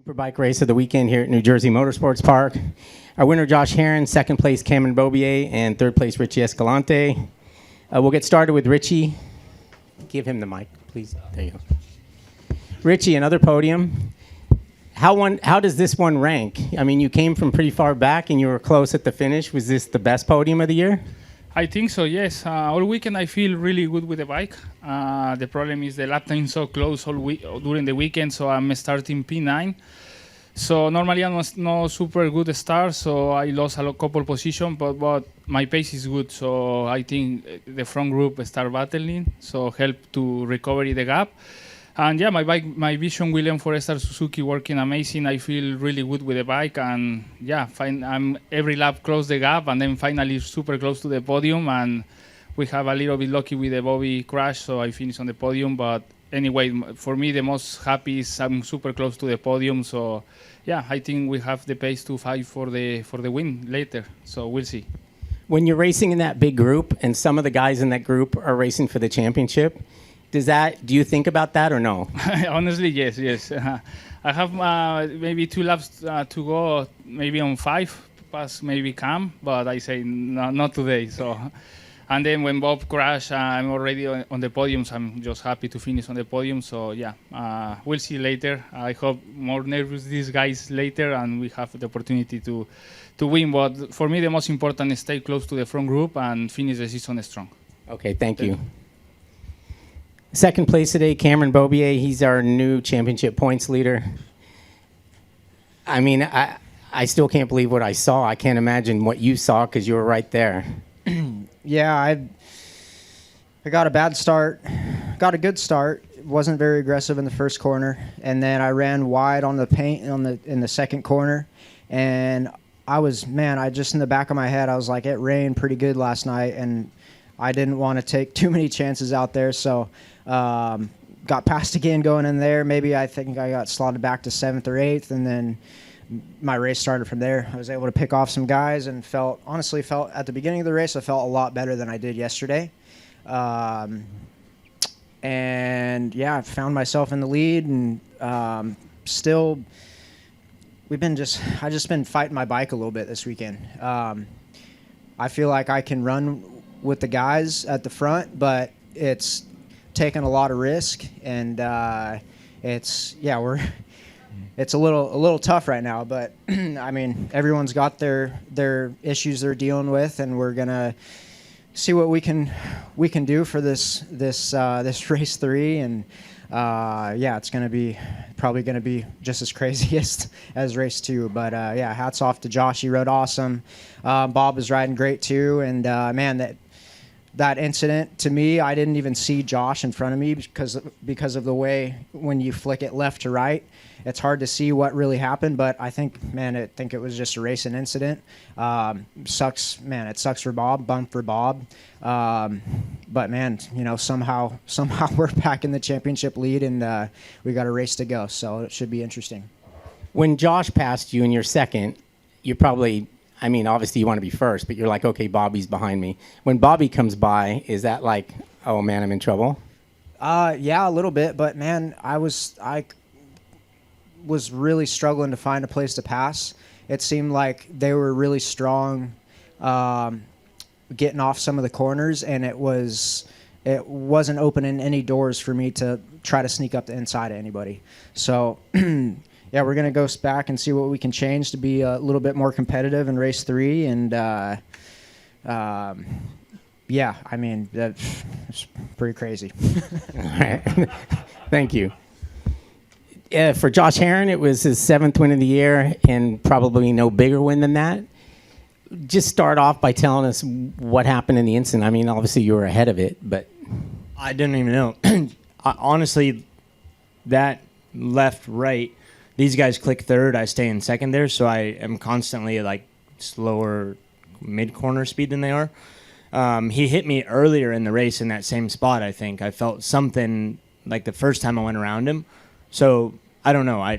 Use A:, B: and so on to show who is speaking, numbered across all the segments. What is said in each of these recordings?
A: Superbike race of the weekend here at New Jersey Motorsports Park. Our winner, Josh Herron, second place, Cameron Bobier, and third place, Richie Escalante. We'll get started with Richie. Give him the mic, please. There you go. Richie, another podium. How does this one rank? I mean, you came from pretty far back and you were close at the finish. Was this the best podium of the year?
B: I think so, yes. All weekend I feel really good with the bike. The problem is the lap time is so close all week during the weekend, so I'm starting P9. So normally I'm not super good start, so I lost a couple positions, but my pace is good. So I think the front group start battling, so help to recover the gap. And yeah, my bike, my Vision William Forester Suzuki working amazing. I feel really good with the bike, and yeah, I'm every lap close the gap, and then finally super close to the podium. And we have a little bit lucky with the Bobby crash, so I finished on the podium. But anyway, for me, the most happy is I'm super close to the podium. So yeah, I think we have the pace to fight for the win later. So we'll see.
A: When you're racing in that big group, and some of the guys in that group are racing for the championship, do you think about that or no?
B: Honestly, yes. I have maybe 2 laps to go, maybe on 5, past maybe Cam, but I say no, not today. So, and then when Bob crashed, I'm already on the podium, so I'm just happy to finish on the podium. So yeah, we'll see later. I hope more nervous these guys later, and we have the opportunity to win. But for me, the most important is stay close to the front group and finish the season strong.
A: Okay, thank you. Second place today, Cameron Bobier. He's our new championship points leader. I mean, I still can't believe what I saw. I can't imagine what you saw because you were right there.
C: Yeah, I got a bad start. Got a good start. Wasn't very aggressive in the first corner, and then I ran wide on the paint in the second corner, and I just in the back of my head, I was like, it rained pretty good last night, and I didn't want to take too many chances out there, so got passed again going in there. Maybe I think I got slotted back to 7th or 8th, and then my race started from there. I was able to pick off some guys and honestly felt at the beginning of the race, I felt a lot better than I did yesterday. And yeah, I found myself in the lead, and still I just been fighting my bike a little bit this weekend. I feel like I can run with the guys at the front, but it's taken a lot of risk, and it's a little tough right now. But I mean, everyone's got their issues they're dealing with, and we're gonna see what we can do for this race 3, and yeah, it's probably gonna be just as crazy as race 2. But yeah, hats off to Josh. He rode awesome. Bob was riding great too, and man, that incident, to me, I didn't even see Josh in front of me because of the way when you flick it left to right, it's hard to see what really happened. But I think it was just a racing incident. Sucks, man. It sucks for Bob, bump for Bob. But man, somehow we're back in the championship lead, and we got a race to go. So it should be interesting.
A: When Josh passed you and you're second, you probably, I mean, obviously you want to be first, but you're like, okay, Bobby's behind me. When Bobby comes by, is that like, oh man, I'm in trouble?
C: Yeah, a little bit, but man, I was really struggling to find a place to pass. It seemed like they were really strong, getting off some of the corners, and it wasn't opening any doors for me to try to sneak up the inside of anybody. So yeah, we're going to go back and see what we can change to be a little bit more competitive in race 3. And yeah, I mean, that's pretty crazy.
A: All right. Thank you. For Josh Herron, it was his 7th win of the year, and probably no bigger win than that. Just start off by telling us what happened in the incident. I mean, obviously you were ahead of it, but
D: I didn't even know. Honestly, that left-right, these guys click third, I stay in second there, so I am constantly like slower mid-corner speed than they are. He hit me earlier in the race in that same spot, I think. I felt something like the first time I went around him. So I don't know.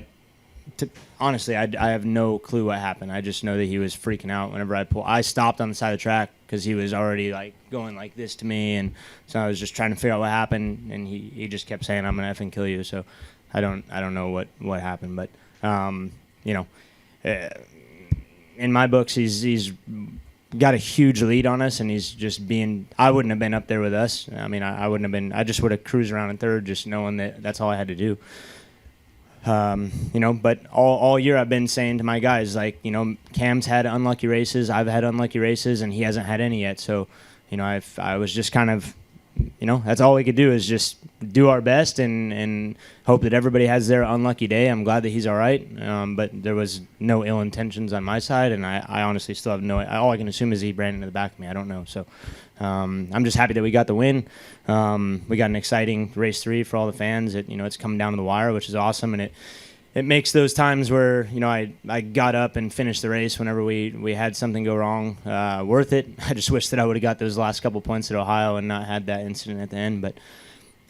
D: Honestly, I have no clue what happened. I just know that he was freaking out whenever I stopped on the side of the track because he was already like going like this to me, and so I was just trying to figure out what happened, and he just kept saying, "I'm gonna effing kill you." So I don't know what happened, but You know, in my books, he's got a huge lead on us, and he's just being. I wouldn't have been up there with us. I mean, I wouldn't have been. I just would have cruised around in third, just knowing that that's all I had to do. You know, but all year I've been saying to my guys, like, you know, Cam's had unlucky races, I've had unlucky races, and he hasn't had any yet. So, you know, I was just kind of, you know, that's all we could do is just do our best and hope that everybody has their unlucky day. I'm glad that he's all right, but there was no ill intentions on my side, and I honestly still have no. All I can assume is he ran into the back of me. I don't know. So I'm just happy that we got the win. We got an exciting race 3 for all the fans. It's come down to the wire, which is awesome, and it makes those times where, you know, I got up and finished the race whenever we had something go wrong worth it. I just wish that I would have got those last couple points at Ohio and not had that incident at the end, but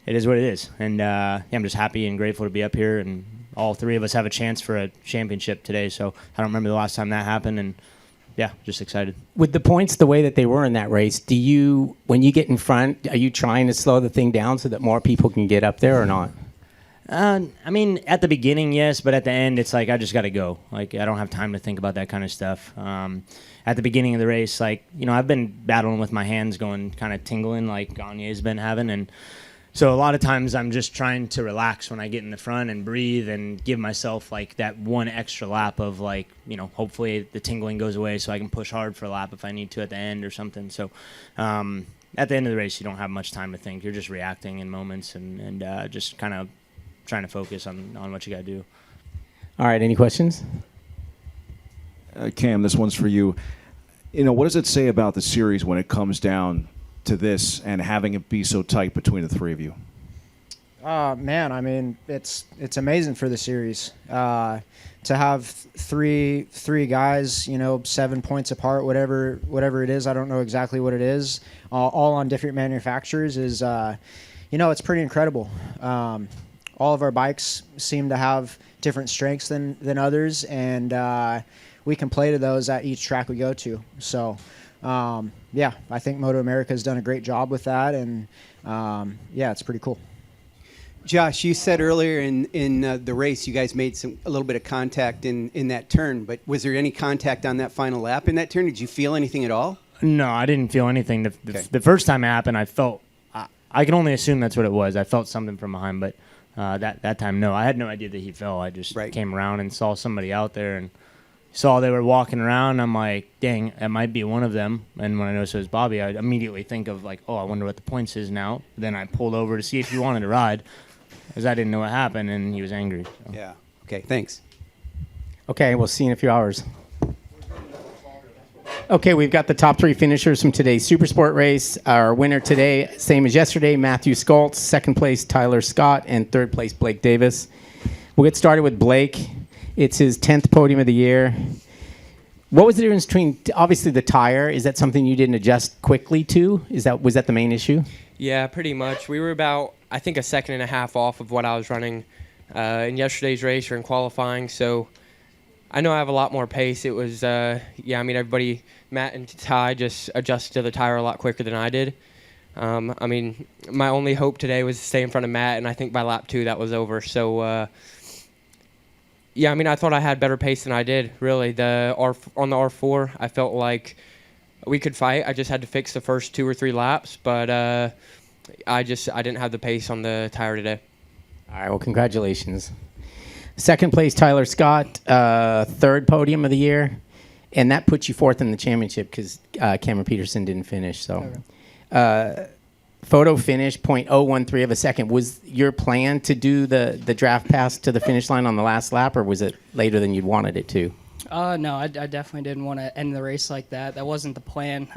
D: it is what it is. And yeah, I'm just happy and grateful to be up here, and all 3 of us have a chance for a championship today, so I don't remember the last time that happened, and yeah, just excited. With
A: the points the way that they were in that race, when you get in front, are you trying to slow the thing down so that more people can get up there or not?
D: I mean, at the beginning, yes, but at the end, it's like I just got to go. Like, I don't have time to think about that kind of stuff. At the beginning of the race, like, you know, I've been battling with my hands going kind of tingling like Gagne's been having, and so a lot of times I'm just trying to relax when I get in the front and breathe and give myself like that one extra lap of, like, you know, hopefully the tingling goes away so I can push hard for a lap if I need to at the end or something. So at the end of the race, you don't have much time to think. You're just reacting in moments and just kind of trying to focus on what you got to do.
A: All right, any questions?
E: Cam, this one's for you. You know, what does it say about the series when it comes down to this and having it be so tight between the 3 of you?
C: Man, I mean, it's amazing for the series to have three guys, you know, 7 points apart, whatever it is. I don't know exactly what it is. All on different manufacturers is, you know, it's pretty incredible. All of our bikes seem to have different strengths than others, and we can play to those at each track we go to. So, yeah, I think MotoAmerica has done a great job with that, and yeah, it's pretty cool.
F: Josh, you said earlier in the race you guys made a little bit of contact in that turn, but was there any contact on that final lap in that turn? Did you feel anything at all?
D: No, I didn't feel anything. The first time it happened, I felt I can only assume that's what it was. I felt something from behind, but that time, no. I had no idea that he fell. I just came around and saw somebody out there and saw they were walking around. I'm like, dang, it might be one of them. And when I noticed it was Bobby, I immediately think of, like, oh, I wonder what the points is now. Then I pulled over to see if he wanted to ride, because I didn't know what happened, and he was angry. So.
F: Yeah. Okay, thanks.
A: Okay, we'll see you in a few hours. Okay, we've got the top 3 finishers from today's Supersport race. Our winner today, same as yesterday, Matthew Skoltz. Second place, Tyler Scott. And third place, Blake Davis. We'll get started with Blake. It's his 10th podium of the year. What was the difference between, obviously, the tire? Is that something you didn't adjust quickly to? Was that the main issue?
G: Yeah, pretty much. We were about, I think, a second and a half off of what I was running in yesterday's race or in qualifying. So I know I have a lot more pace. It was, yeah, I mean, everybody, Matt and Ty, just adjusted to the tire a lot quicker than I did. I mean, my only hope today was to stay in front of Matt, and I think by lap 2 that was over. So, yeah, I mean, I thought I had better pace than I did, really. On the R4, I felt like we could fight. I just had to fix the first 2 or 3 laps, but I didn't have the pace on the tire today.
A: All right, well, congratulations. Second place, Tyler Scott, third podium of the year, and that puts you 4th in the championship because Cameron Peterson didn't finish. So, photo finish, 0.013 of a second. Was your plan to do the draft pass to the finish line on the last lap, or was it later than you'd wanted it to?
H: No, I definitely didn't want to end the race like that. That wasn't the plan.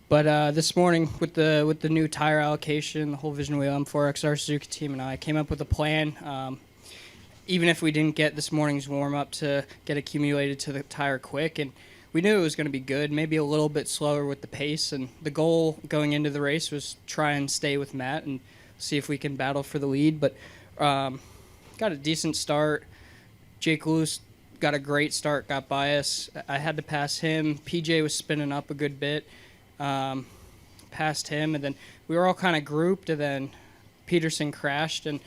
H: But this morning, with the new tire allocation, the whole Vision Wheel M4XR Suzuki team and I came up with a plan. Even if we didn't get this morning's warm-up to get accumulated to the tire quick, and we knew it was going to be good, maybe a little bit slower with the pace, and the goal going into the race was try and stay with Matt and see if we can battle for the lead, but got a decent start. Jake Lewis got a great start, got by us. I had to pass him. PJ was spinning up a good bit, passed him, and then we were all kind of grouped, and then Peterson crashed, and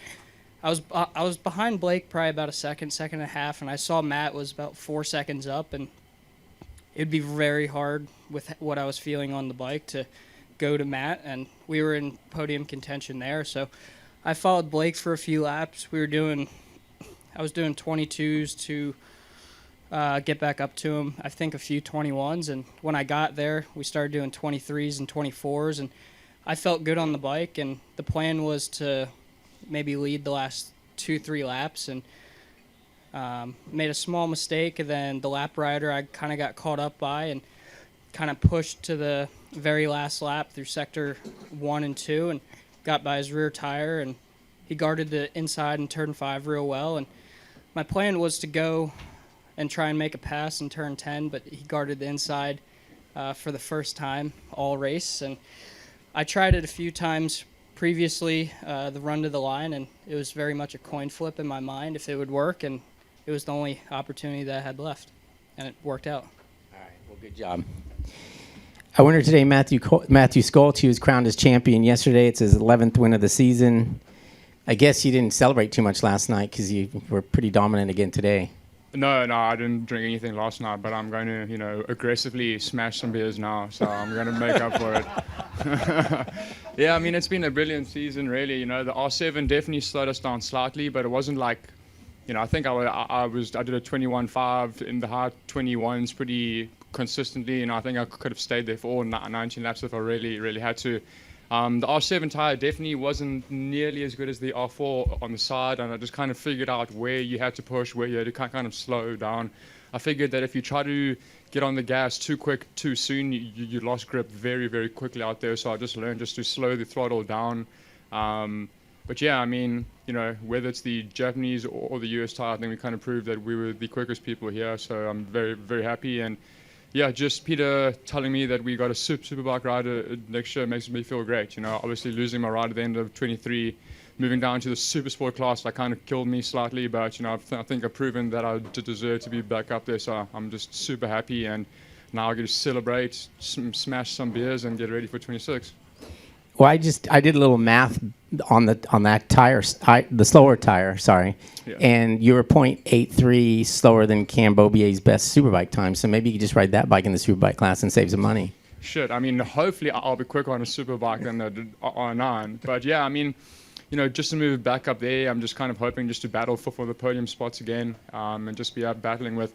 H: I was behind Blake probably about a second and a half, and I saw Matt was about 4 seconds up, and it'd be very hard with what I was feeling on the bike to go to Matt, and we were in podium contention there. So I followed Blake for a few laps. I was doing 22s to get back up to him. I think a few 21s, and when I got there, we started doing 23s and 24s, and I felt good on the bike, and the plan was to maybe lead the last 2-3 laps, and made a small mistake, and then the lap rider I kind of got caught up by and kind of pushed to the very last lap through sector 1 and 2 and got by his rear tire, and he guarded the inside in turn 5 real well, and my plan was to go and try and make a pass in turn 10, but he guarded the inside for the first time all race, and I tried it a few times previously, the run to the line, and it was very much a coin flip in my mind if it would work, and it was the only opportunity that I had left, and it worked out.
A: All right, well, good job. Our winner today, Matthew Skolch. He was crowned as champion yesterday. It's his 11th win of the season. I guess you didn't celebrate too much last night because you were pretty dominant again today.
I: No, I didn't drink anything last night, but I'm going to, aggressively smash some beers now, so I'm going to make up for it. Yeah, I mean, it's been a brilliant season, really. The R7 definitely slowed us down slightly, but it wasn't like, I think I did a 21.5 in the high 21s pretty consistently, and I think I could have stayed there for all 19 laps if I really, really had to. The R7 tire definitely wasn't nearly as good as the R4 on the side, and I just kind of figured out where you had to push, where you had to kind of slow down. I figured that if you try to get on the gas too quick, too soon, you lost grip very, very quickly out there, so I just learned just to slow the throttle down. But yeah, I mean, whether it's the Japanese or the US tire, I think we kind of proved that we were the quickest people here, so I'm very, very happy. And yeah, just Peter telling me that we got a Superbike rider next year makes me feel great. Obviously losing my ride at the end of 23, moving down to the Supersport class, that kind of killed me slightly. But I think I've proven that I deserve to be back up there. So I'm just super happy, and now I get to celebrate, smash some beers, and get ready for 26.
A: Well, I did a little math on that tire, the slower tire, sorry,
I: Yeah.
A: and you were 0.83 slower than Cam Beaubier's best Superbike time. So maybe you could just ride that bike in the Superbike class and save some money.
I: Shit, I mean, hopefully I'll be quicker on a Superbike than the R9. But yeah, I mean, just to move back up there, I'm just kind of hoping just to battle for the podium spots again, and just be out battling with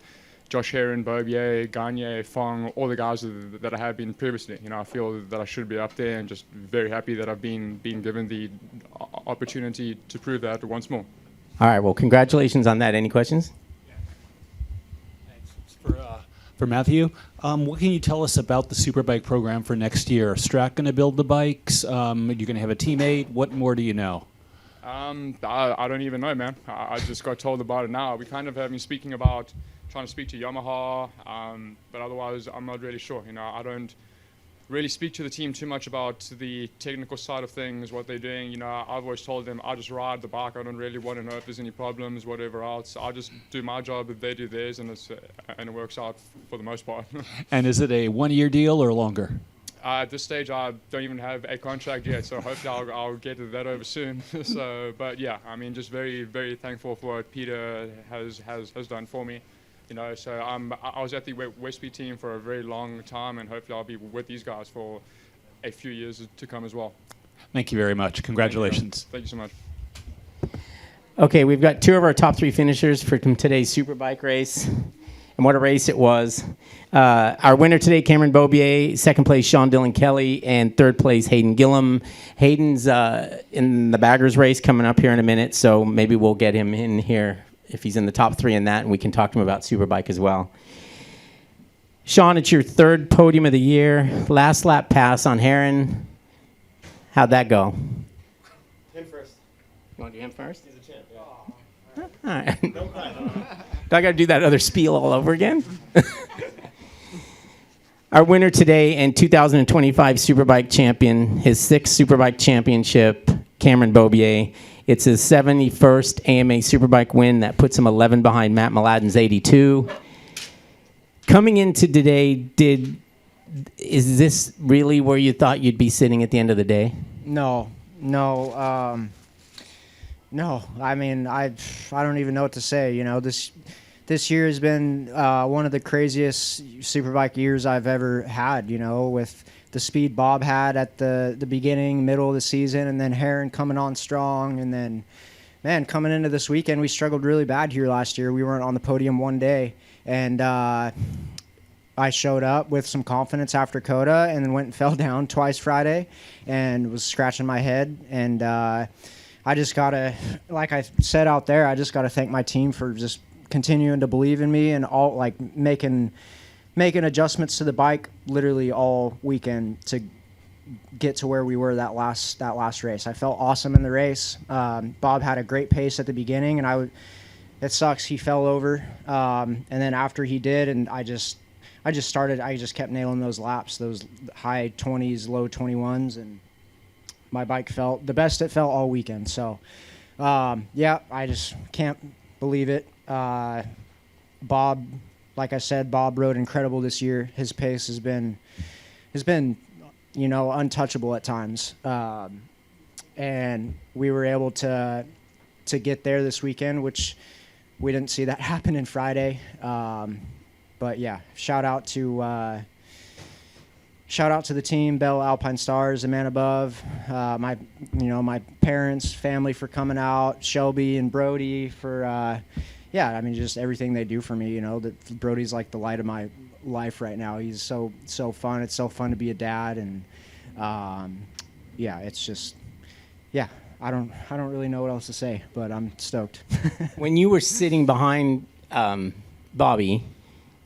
I: Josh Heron, Bobier, Gagne, Fong, all the guys that I have been previously. I feel that I should be up there, and just very happy that I've been given the opportunity to prove that once more.
A: All right, well, congratulations on that. Any questions?
J: Thanks. For Matthew, what can you tell us about the Superbike program for next year? Strat going to build the bikes? You're going to have a teammate? What more do you know?
I: I don't even know, man. I just got told about it now. We kind of have been speaking about trying to speak to Yamaha, but otherwise I'm not really sure. I don't really speak to the team too much about the technical side of things, what they're doing. I've always told them I just ride the bike. I don't really want to know if there's any problems, whatever else. I just do my job, if they do theirs, and it works out for the most part.
J: And is it a one-year deal or longer?
I: At this stage, I don't even have a contract yet, so hopefully I'll get that over soon. But yeah, I mean, just very, very thankful for what Peter has done for me. So I was at the Westby team for a very long time, and hopefully I'll be with these guys for a few years to come as well.
J: Thank you very much. Congratulations.
I: Thank you so much.
A: Okay, we've got 2 of our top 3 finishers from today's Superbike race. And what a race it was. Our winner today, Cameron Beaubier. Second place, Sean Dillon Kelly. And third place, Hayden Gillum. Hayden's in the baggers race coming up here in a minute, so maybe we'll get him in here if he's in the top 3 in that, and we can talk to him about Superbike as well. Sean, it's your 3rd podium of the year. Last lap pass on Heron. How'd that go?
K: Him first.
A: You want to do him first?
K: He's a champ. Yeah.
A: All right. Do I got to do that other spiel all over again? Our winner today and 2025 Superbike champion, his 6th Superbike championship, Cameron Beaubier. It's his 71st AMA Superbike win. That puts him 11 behind Matt Mladen's 82. Coming into today, is this really where you thought you'd be sitting at the end of the day?
C: No. No, I mean, I don't even know what to say. You know, this year has been one of the craziest Superbike years I've ever had. You know, with the speed Bob had at the beginning, middle of the season, and then Heron coming on strong, and then, man, coming into this weekend, we struggled really bad here last year. We weren't on the podium one day, and I showed up with some confidence after Coda, and then went and fell down twice Friday, and was scratching my head, and I just gotta, like I said out there, I just gotta thank my team for just continuing to believe in me and all, like making adjustments to the bike literally all weekend to get to where we were that last race. I felt awesome in the race. Bob had a great pace at the beginning, and it sucks he fell over, and then after he did, and I just kept nailing those laps, those high 20s, low 21s, and my bike felt the best it felt all weekend. So, yeah, I just can't believe it. Bob, like I said, Bob rode incredible this year. His pace has been, you know, untouchable at times. And we were able to get there this weekend, which we didn't see that happen in Friday. But yeah, shout out to the team, Bell Alpine Stars, the man above, my parents, family for coming out, Shelby and Brody for, I mean, just everything they do for me. You know, that Brody's like the light of my life right now. He's so fun. It's so fun to be a dad, and it's just, I don't really know what else to say, but I'm stoked.
A: When you were sitting behind Bobby,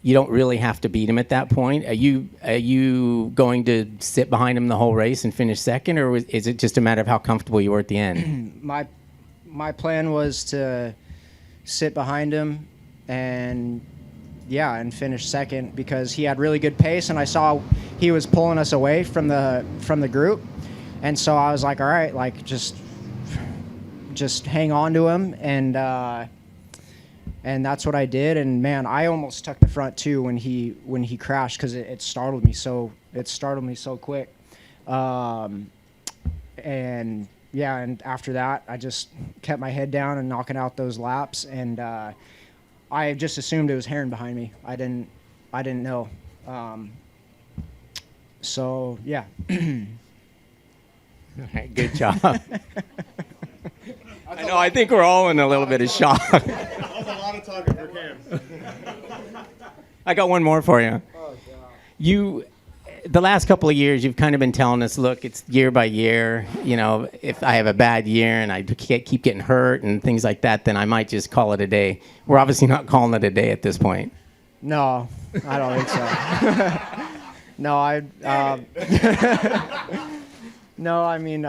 A: you don't really have to beat him at that point. Are you going to sit behind him the whole race and finish second, or is it just a matter of how comfortable you were at the end?
C: My plan was to sit behind him and finish second, because he had really good pace, and I saw he was pulling us away from the group, and so I was like, all right, like just hang on to him, and that's what I did. And man, I almost took the front too when he crashed, because it startled me so quick. And after that, I just kept my head down and knocking out those laps, and I just assumed it was Heron behind me. I didn't know. So yeah.
A: All right, good job. I know. I think we're all in a little bit of shock.
K: That was a lot of talking for Cam.
A: I got one more for you. Oh, God. The last couple of years, you've kind of been telling us, look, it's year by year. You know, if I have a bad year and I keep getting hurt and things like that, then I might just call it a day. We're obviously not calling it a day at this point.
C: No, I don't think so. No, I mean,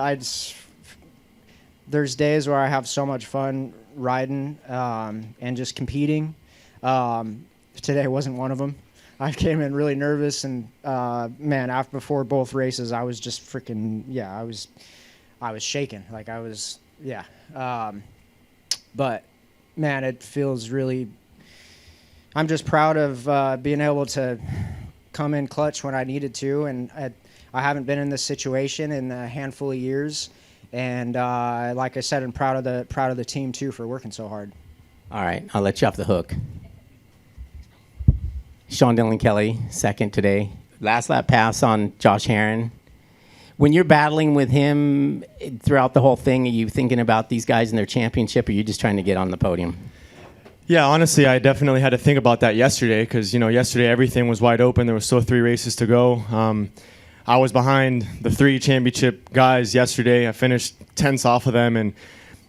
C: there's days where I have so much fun riding and just competing. Today wasn't one of them. I came in really nervous, and before both races, I was just freaking I was shaking, like I was but man, it feels really. I'm just proud of being able to come in clutch when I needed to, and I haven't been in this situation in a handful of years, and like I said, I'm proud of the team too for working so hard.
A: All right, I'll let you off the hook. Sean Dillon Kelly, second today. Last lap pass on Josh Heron. When you're battling with him throughout the whole thing, are you thinking about these guys and their championship, or are you just trying to get on the podium?
L: Yeah, honestly, I definitely had to think about that yesterday, because yesterday everything was wide open. There was still 3 races to go. I was behind the 3 championship guys yesterday. I finished 10ths off of them, and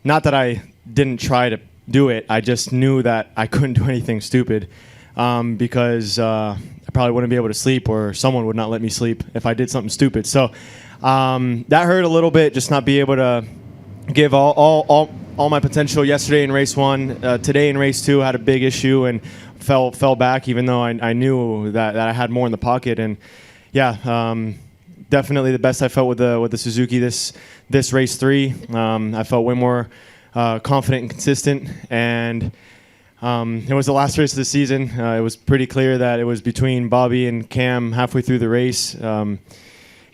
L: not that I didn't try to do it. I just knew that I couldn't do anything stupid. Because I probably wouldn't be able to sleep, or someone would not let me sleep if I did something stupid. So that hurt a little bit, just not be able to give all my potential yesterday in race 1. Today in race 2, I had a big issue and fell back, even though I knew that I had more in the pocket. And definitely the best I felt with the Suzuki this race 3. I felt way more confident and consistent, and it was the last race of the season. It was pretty clear that it was between Bobby and Cam halfway through the race. Heron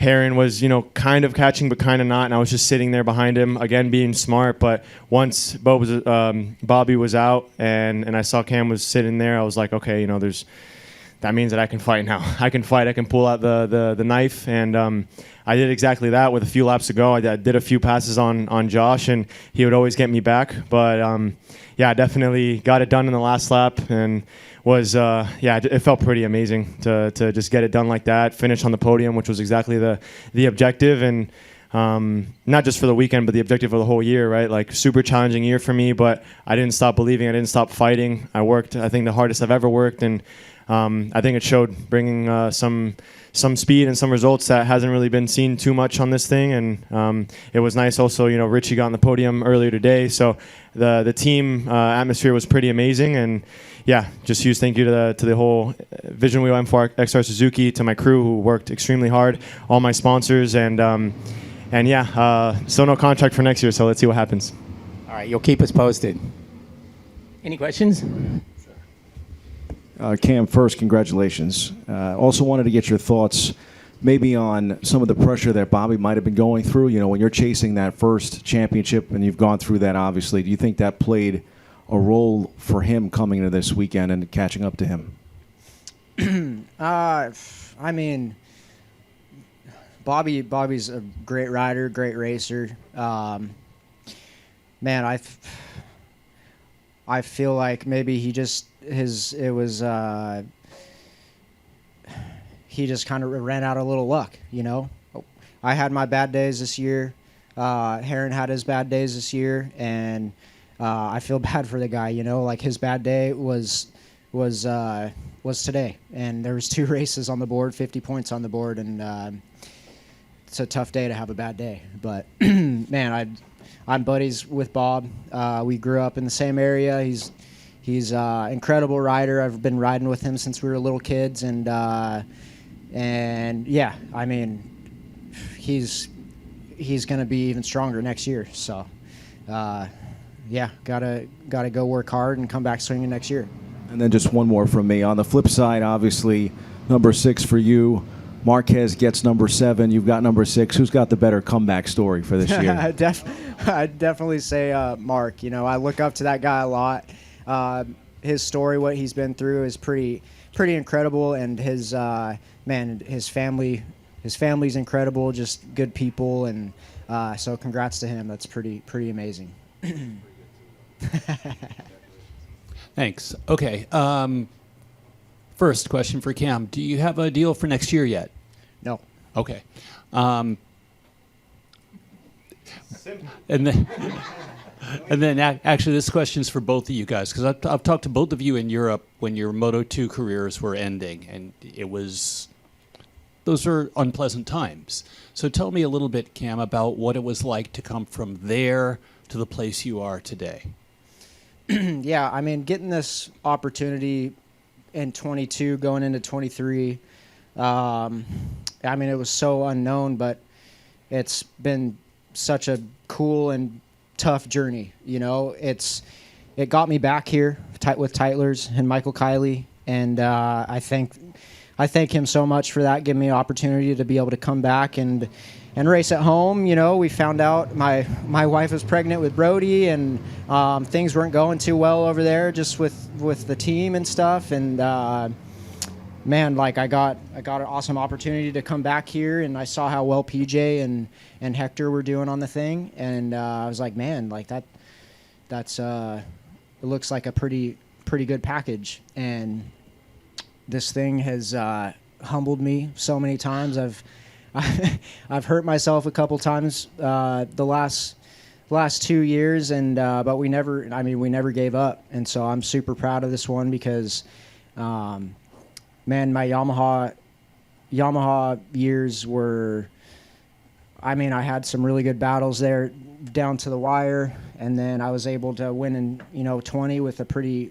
L: Heron was, kind of catching but kind of not, and I was just sitting there behind him, again being smart. But once Bobby was out and I saw Cam was sitting there, I was like, okay, that means that I can fight now. I can fight. I can pull out the knife, and I did exactly that with a few laps to go. I did a few passes on Josh, and he would always get me back. But I definitely got it done in the last lap, and was it felt pretty amazing to just get it done like that, finish on the podium, which was exactly the objective, and not just for the weekend, but the objective of the whole year, right? Like, super challenging year for me, but I didn't stop believing. I didn't stop fighting. I worked, I think, the hardest I've ever worked, and I think it showed, bringing some speed and some results that hasn't really been seen too much on this thing. And it was nice also, Richie got on the podium earlier today, so the team atmosphere was pretty amazing. And just huge thank you to the whole Vision Wheel M4 XR Suzuki, to my crew who worked extremely hard, all my sponsors, and still no contract for next year, so let's see what happens.
A: All right, you'll keep us posted. Any questions?
E: Cam, first, congratulations. Also wanted to get your thoughts maybe on some of the pressure that Bobby might have been going through. When you're chasing that first championship, and you've gone through that, obviously, do you think that played a role for him coming into this weekend and catching up to him?
C: I mean, Bobby's a great rider, great racer. Man, I feel like maybe he just he just kind of ran out of little luck, I had my bad days this year. Heron had his bad days this year, and I feel bad for the guy, like his bad day was today, and there was 2 races on the board, 50 points on the board, and it's a tough day to have a bad day. But man, I'm buddies with Bob. We grew up in the same area. He's an incredible rider. I've been riding with him since we were little kids, and yeah, I mean, he's going to be even stronger next year. So, yeah, gotta go work hard and come back swinging next year.
E: And then just one more from me. On the flip side, obviously, number 6 for you. Marquez gets number 7. You've got number 6. Who's got the better comeback story for this year?
C: I'd definitely say Mark. I look up to that guy a lot. His story, what he's been through, is pretty incredible, and his family's incredible, just good people, and so congrats to him. That's pretty amazing.
J: Thanks. Okay. First question for Cam. Do you have a deal for next year yet?
C: No.
J: Okay. And then, actually, this question is for both of you guys, because I've talked to both of you in Europe when your Moto2 careers were ending, and those are unpleasant times. So tell me a little bit, Cam, about what it was like to come from there to the place you are today.
C: Yeah, I mean, getting this opportunity in 22, going into 23, I mean, it was so unknown, but it's been such a cool and tough journey. It got me back here with Tytlers and Michael Kiley, and I thank him so much for that, giving me an opportunity to be able to come back and race at home. We found out my wife was pregnant with Brody, and things weren't going too well over there, just with the team and stuff. And man, like I got an awesome opportunity to come back here, and I saw how well PJ and Hector were doing on the thing, and I was like, man, like that's it looks like a pretty good package. And this thing has humbled me so many times. I've hurt myself a couple times the last 2 years, and but we never gave up, and so I'm super proud of this one because, man, my Yamaha years were, I mean, I had some really good battles there down to the wire, and then I was able to win in 20 with a pretty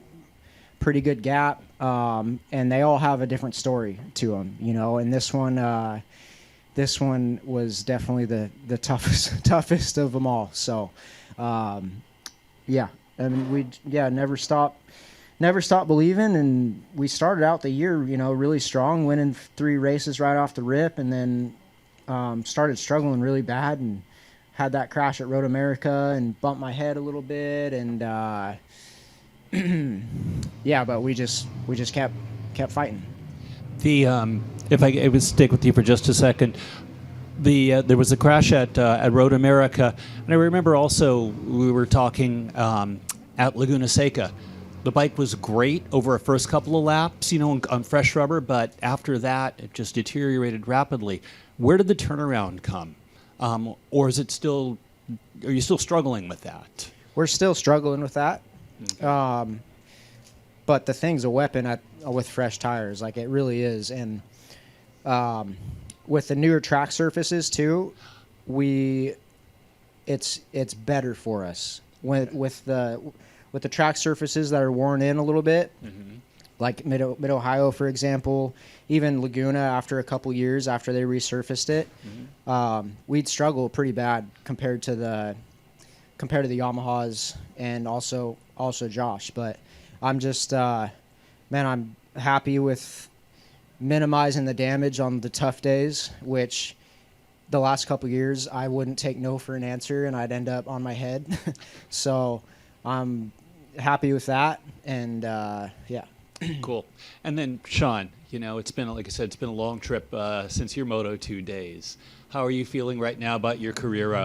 C: good gap, and they all have a different story to them, and this one was definitely the toughest of them all. So, yeah, and we never stopped believing, and we started out the year really strong, winning 3 races right off the rip, and then started struggling really bad and had that crash at MotoAmerica and bumped my head a little bit, and yeah, but we just kept fighting.
J: If I would stick with you for just a second, there was a crash at Road America, and I remember also we were talking at Laguna Seca. The bike was great over a first couple of laps, on fresh rubber, but after that it just deteriorated rapidly. Where did the turnaround come, or is it still? Are you still struggling with that?
C: We're still struggling with that, but the thing's a weapon with fresh tires, like it really is, and with the newer track surfaces too, it's better for us with the track surfaces that are worn in a little bit, like Mid Ohio, for example, even Laguna after a couple years after they resurfaced it, we'd struggle pretty bad compared to the Yamahas and also Josh. But I'm just I'm happy with minimizing the damage on the tough days, which the last couple years I wouldn't take no for an answer and I'd end up on my head. So I'm happy with that, and yeah.
J: Cool. And then Sean, it's been, like I said, it's been a long trip since your Moto2 days. How are you feeling right now about your career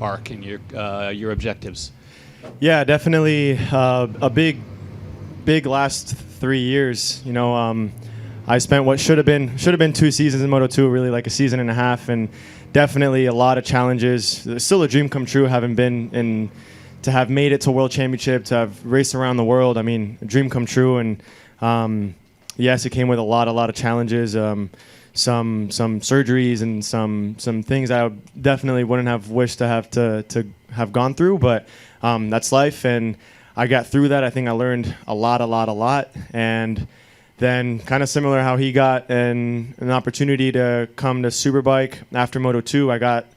J: arc and your objectives?
L: Yeah, definitely a big last 3 years. I spent what should have been 2 seasons in Moto2, really like a season and a half, and definitely a lot of challenges. It's still a dream come true, having been in, to have made it to World Championship, to have raced around the world. I mean, a dream come true, and yes, it came with a lot of challenges, some surgeries and some things I definitely wouldn't have wished to have gone through, but that's life, and I got through that. I think I learned a lot, and then kind of similar how he got an opportunity to come to Superbike after Moto2, I got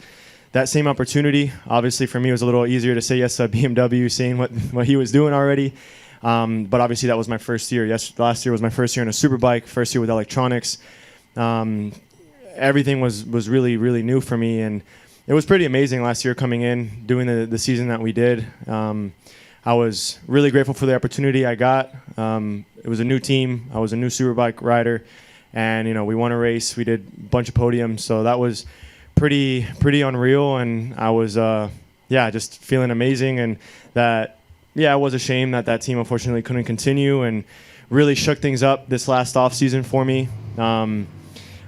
L: that same opportunity. Obviously, for me, it was a little easier to say yes to BMW, seeing what he was doing already. But obviously, that was my first year. Last year was my first year in a Superbike, first year with electronics. Everything was really, really new for me, and it was pretty amazing last year coming in, doing the season that we did. I was really grateful for the opportunity I got. It was a new team. I was a new Superbike rider, and we won a race. We did a bunch of podiums, so that was pretty unreal. And I was just feeling amazing. And that it was a shame that team unfortunately couldn't continue, and really shook things up this last off season for me.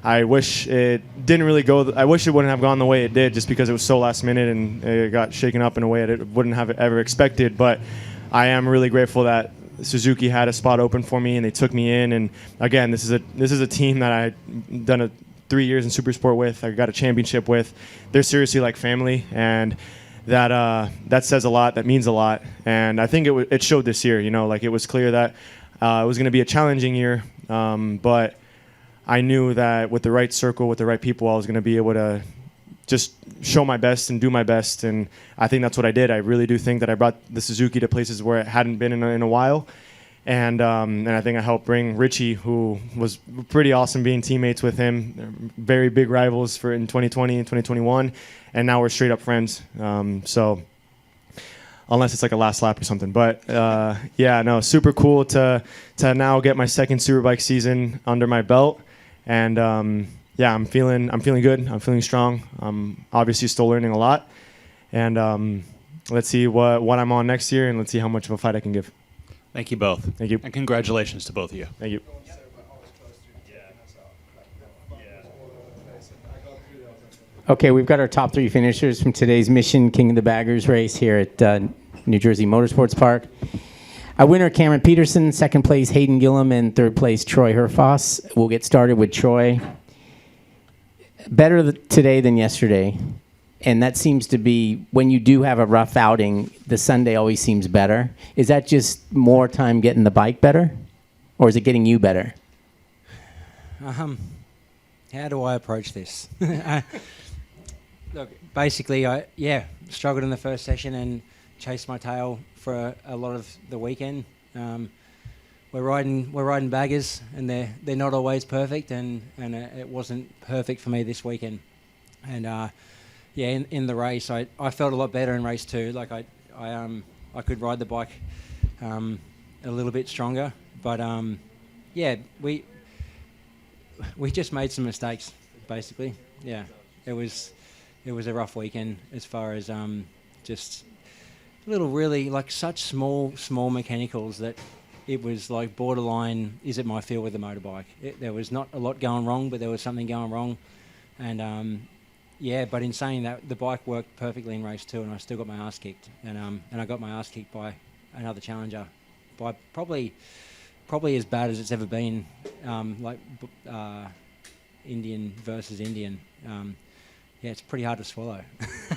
L: I wish it didn't really go. I wish it wouldn't have gone the way it did, just because it was so last minute and it got shaken up in a way that it wouldn't have ever expected. But I am really grateful that Suzuki had a spot open for me and they took me in. And again, this is a team that I done 3 years in Supersport with. I got a championship with. They're seriously like family, and that says a lot. That means a lot. And I think it showed this year. It was clear that it was going to be a challenging year, but I knew that with the right circle, with the right people, I was going to be able to just show my best and do my best. And I think that's what I did. I really do think that I brought the Suzuki to places where it hadn't been in a while. And I think I helped bring Richie, who was pretty awesome being teammates with him. They're very big rivals in 2020 and 2021. And now we're straight up friends. So unless it's like a last lap or something. But super cool to now get my second Superbike season under my belt. And I'm feeling good. I'm feeling strong. I'm obviously still learning a lot. And let's see what I'm on next year, and let's see how much of a fight I can give.
J: Thank you both.
L: Thank you.
J: And congratulations to both of you.
L: Thank you.
A: Okay, we've got our top 3 finishers from today's Mission King of the Baggers race here at New Jersey Motorsports Park. Our winner, Cameron Peterson. Second place, Hayden Gillum. And third place, Troy Herfoss. We'll get started with Troy. Better today than yesterday. And that seems to be, when you do have a rough outing, the Sunday always seems better. Is that just more time getting the bike better? Or is it getting you better?
M: How do I approach this? Look, basically, I struggled in the first session and chased my tail for a lot of the weekend. We're riding baggers, and they're not always perfect, and it wasn't perfect for me this weekend. And yeah, in the race, I felt a lot better in race 2. Like I could ride the bike a little bit stronger, but yeah, we just made some mistakes, basically. Yeah, it was a rough weekend as far as just little really like such small mechanicals that it was like borderline, is it my feel with the motorbike? There was not a lot going wrong, but there was something going wrong. And yeah, but in saying that, the bike worked perfectly in race 2, and I still got my ass kicked. And I got my ass kicked by another challenger, by probably as bad as it's ever been, like Indian versus Indian. Yeah, it's pretty hard to swallow.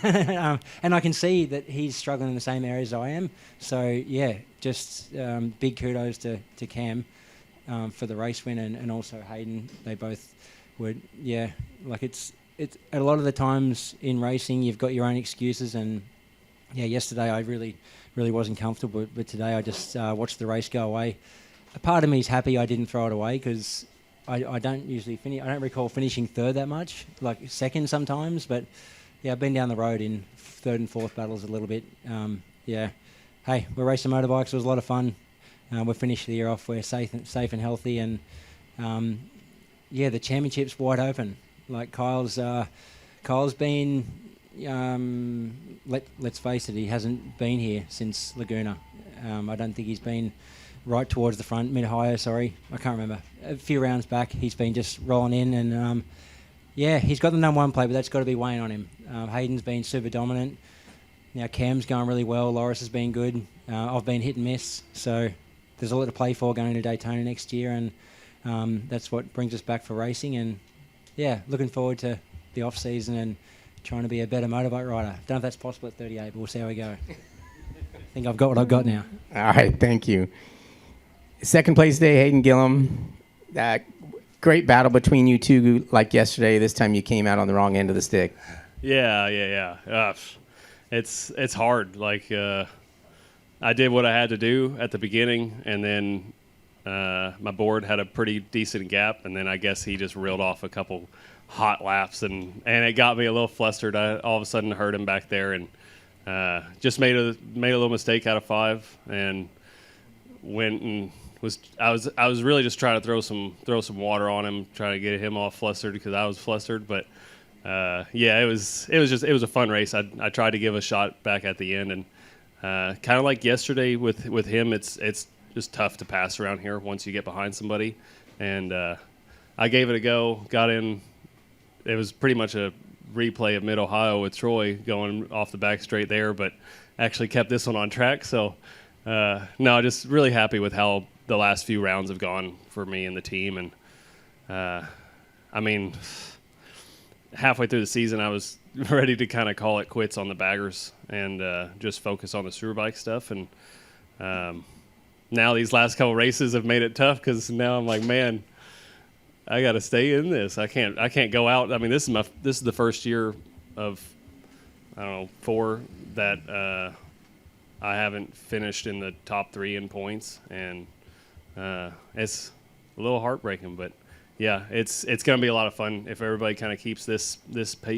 M: And I can see that he's struggling in the same areas I am. So, yeah, just big kudos to Cam for the race win, and also Hayden. They both were, yeah, like it's a lot of the times in racing, you've got your own excuses. And, yeah, yesterday I really wasn't comfortable, but today I just watched the race go away. A part of me is happy I didn't throw it away, because I don't usually finish. I don't recall finishing third that much, like second sometimes. But yeah, I've been down the road in third and fourth battles a little bit. Yeah, hey, we're racing motorbikes. It was a lot of fun. We finished the year off. We're safe and healthy, and yeah, the championship's wide open. Like Kyle's been. Let's face it, he hasn't been here since Laguna. I don't think he's been right towards the front, mid-higher, sorry. I can't remember. A few rounds back, he's been just rolling in, and yeah, he's got the number 1 play, but that's got to be weighing on him. Hayden's been super dominant. Now Cam's going really well. Loris has been good. I've been hit and miss, so there's a lot to play for going into Daytona next year, and that's what brings us back for racing. And yeah, looking forward to the off-season and trying to be a better motorbike rider. Don't know if that's possible at 38, but we'll see how we go. I think I've got what I've got now.
A: All right, thank you. Second place day, Hayden Gillum. Great battle between you two, like yesterday. This time you came out on the wrong end of the stick.
N: Yeah. It's hard. Like I did what I had to do at the beginning, and then my board had a pretty decent gap, and then I guess he just reeled off a couple hot laps, and it got me a little flustered. I all of a sudden heard him back there, and just made a little mistake out of 5, and went and I was really just trying to throw some water on him, trying to get him all flustered because I was flustered. But yeah, it was a fun race. I tried to give a shot back at the end, and kind of like yesterday with him, it's just tough to pass around here once you get behind somebody. And I gave it a go, got in. It was pretty much a replay of Mid-Ohio with Troy going off the back straight there, but actually kept this one on track. So no, just really happy with how the last few rounds have gone for me and the team. And I mean, halfway through the season, I was ready to kind of call it quits on the baggers and just focus on the Superbike stuff. And now these last couple races have made it tough, because now I'm like, man, I got to stay in this. I can't go out. I mean, this is the first year of, I don't know, 4 that I haven't finished in the top 3 in points, and it's a little heartbreaking. But yeah, it's going to be a lot of fun if everybody kind of keeps this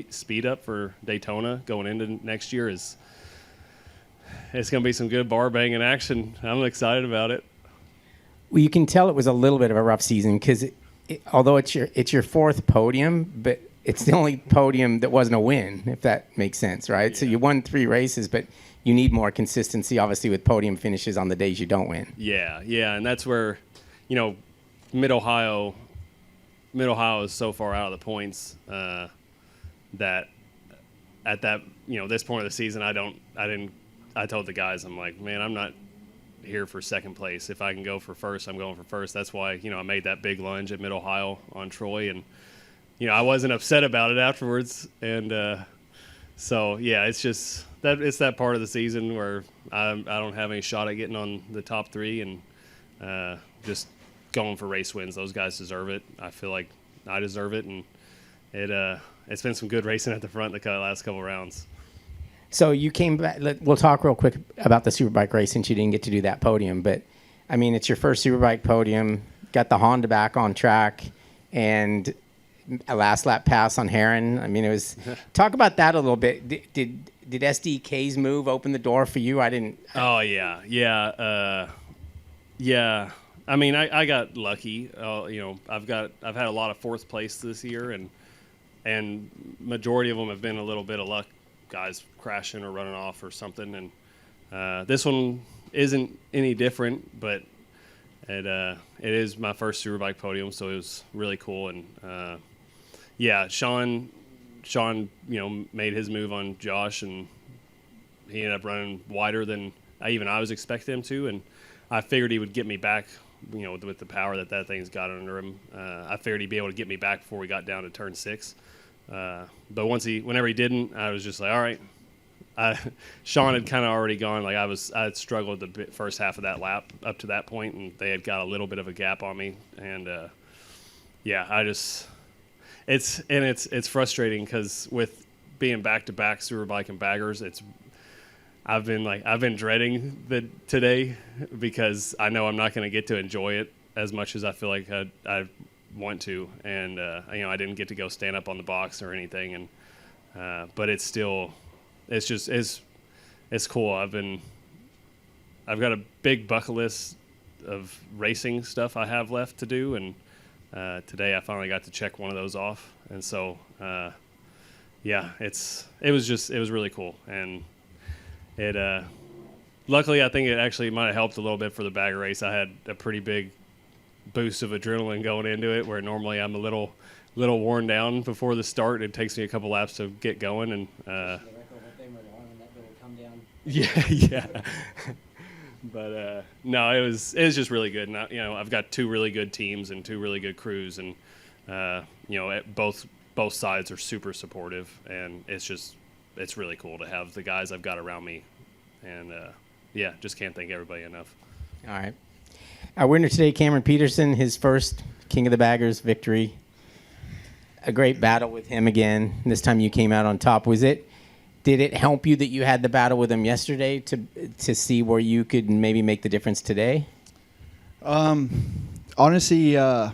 N: speed up for Daytona going into next year. It's going to be some good bar banging action. I'm excited about it.
A: Well, you can tell it was a little bit of a rough season, because although it's your 4th podium, but it's the only podium that wasn't a win, if that makes sense, right? Yeah. So you won 3 races, but you need more consistency, obviously, with podium finishes on the days you don't win.
N: Yeah, and that's where, Mid-Ohio is so far out of the points that at that, this point of the season, I told the guys, I'm like, man, I'm not here for second place. If I can go for first, I'm going for first. That's why, I made that big lunge at Mid-Ohio on Troy, and, I wasn't upset about it afterwards. And so, yeah, it's just it's that part of the season where I don't have any shot at getting on the top 3, and just going for race wins. Those guys deserve it. I feel like I deserve it, and it's been some good racing at the front the last couple rounds.
A: So you came back. We'll talk real quick about the Superbike race, since you didn't get to do that podium. But, I mean, it's your first Superbike podium, got the Honda back on track, and a last lap pass on Heron. I mean, it was. Talk about that a little bit. Did SDK's move open the door for you? I didn't.
N: Oh yeah. I mean, I got lucky. I've had a lot of fourth place this year, and majority of them have been a little bit of luck, guys crashing or running off or something. And this one isn't any different, but it is my first Superbike podium, so it was really cool. And Sean, made his move on Josh, and he ended up running wider than I was expecting him to, and I figured he would get me back. With the power that thing's got under him, I figured he'd be able to get me back before we got down to turn 6. But whenever he didn't, I was just like, all right. Sean had kind of already gone. Like I had struggled the first half of that lap up to that point, and they had got a little bit of a gap on me. And it's frustrating because with being back-to-back Superbike and baggers, I've been dreading today because I know I'm not going to get to enjoy it as much as I feel like I want to, and I didn't get to go stand up on the box or anything, and but it's still, it's cool. I've got a big bucket list of racing stuff I have left to do, and today I finally got to check one of those off, and so it was really cool. And it luckily, I think it actually might have helped a little bit for the bagger race. I had a pretty big boost of adrenaline going into it, where normally I'm a little worn down before the start. It takes me a couple laps to get going, and yeah. But no, it was just really good. And I've got 2 really good teams and 2 really good crews, and both sides are super supportive, and it's really cool to have the guys I've got around me, and just can't thank everybody enough.
A: All right. Our winner today, Cameron Peterson, his first King of the Baggers victory. A great battle with him again. This time you came out on top. Did it help you that you had the battle with him yesterday to see where you could maybe make the difference today?
K: Honestly, I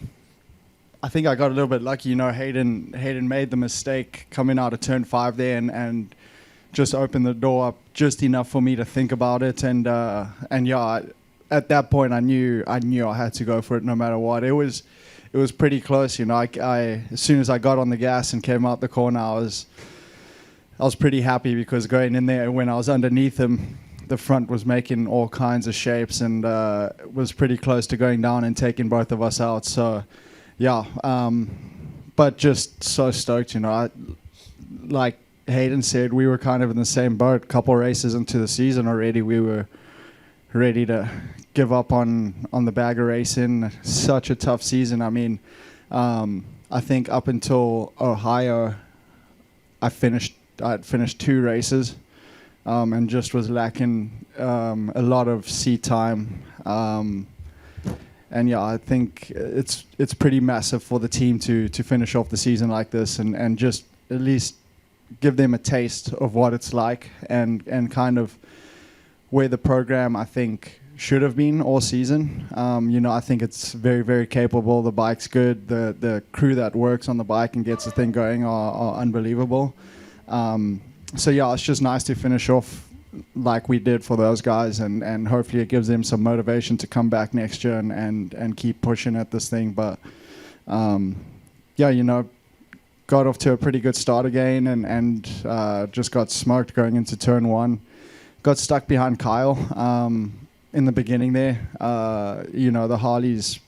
K: think I got a little bit lucky. Hayden made the mistake coming out of turn 5 there, and just opened the door up just enough for me to think about it. And at that point, I knew I had to go for it no matter what. It was pretty close. I as soon as I got on the gas and came out the corner, I was pretty happy, because going in there when I was underneath him, the front was making all kinds of shapes, and was pretty close to going down and taking both of us out. So. But just so stoked, like Hayden said, we were kind of in the same boat. A couple races into the season already, we were ready to give up on the bagger racing. Such a tough season. I mean, I think up until Ohio, I'd finished 2 races, and just was lacking a lot of seat time. And I think it's pretty massive for the team to finish off the season like this, and just at least give them a taste of what it's like, and kind of where the program, I think, should have been all season. I think it's very, very capable. The bike's good. The crew that works on the bike and gets the thing going are unbelievable. It's just nice to finish off like we did for those guys, and hopefully it gives them some motivation to come back next year and keep pushing at this thing. But got off to a pretty good start again, and just got smoked going into turn 1. Got stuck behind Kyle in the beginning there. The Harley's,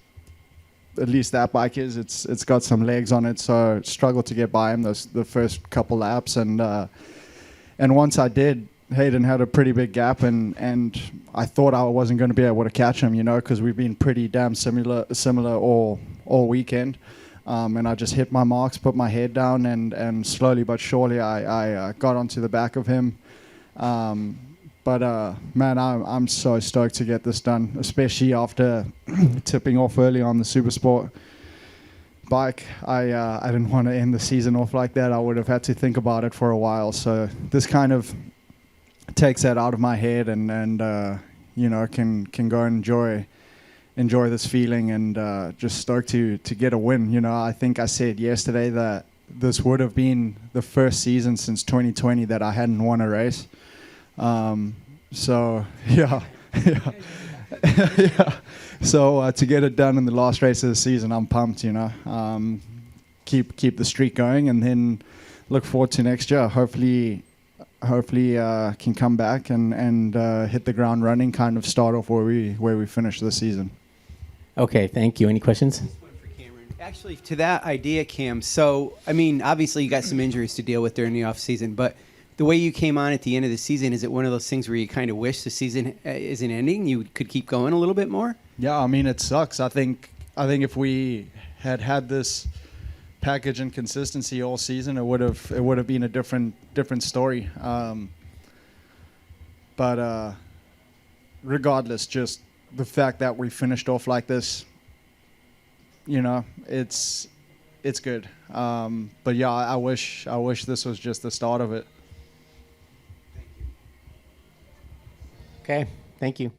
K: at least that bike it's got some legs on it, so struggled to get by him the first couple laps, and once I did, Hayden had a pretty big gap, and I thought I wasn't going to be able to catch him, because we've been pretty damn similar all weekend. And I just hit my marks, put my head down, and slowly but surely I got onto the back of him. But man, I'm so stoked to get this done, especially after tipping off early on the Supersport bike. I didn't want to end the season off like that. I would have had to think about it for a while. So this kind of takes that out of my head, and can go and enjoy this feeling and just start to get a win. You know, I think I said yesterday that this would have been the first season since 2020 that I hadn't won a race. So yeah, yeah. Yeah. So to get it done in the last race of the season, I'm pumped. You know, keep the streak going, and then look forward to next year. Hopefully can come back and hit the ground running. Kind of start off where we finish the season.
A: Okay, thank you. Any questions?
F: Actually, to that idea, Cam, so, I mean, obviously you got some injuries to deal with during the offseason, but the way you came on at the end of the season, is it one of those things where you kind of wish the season isn't ending? You could keep going a little bit more?
K: Yeah, I mean, it sucks. I think if we had this package and consistency all season, it would have been a different story. But regardless, just the fact that we finished off like this, you know, it's good. But yeah, I wish this was just the start of it.
A: Okay, thank you.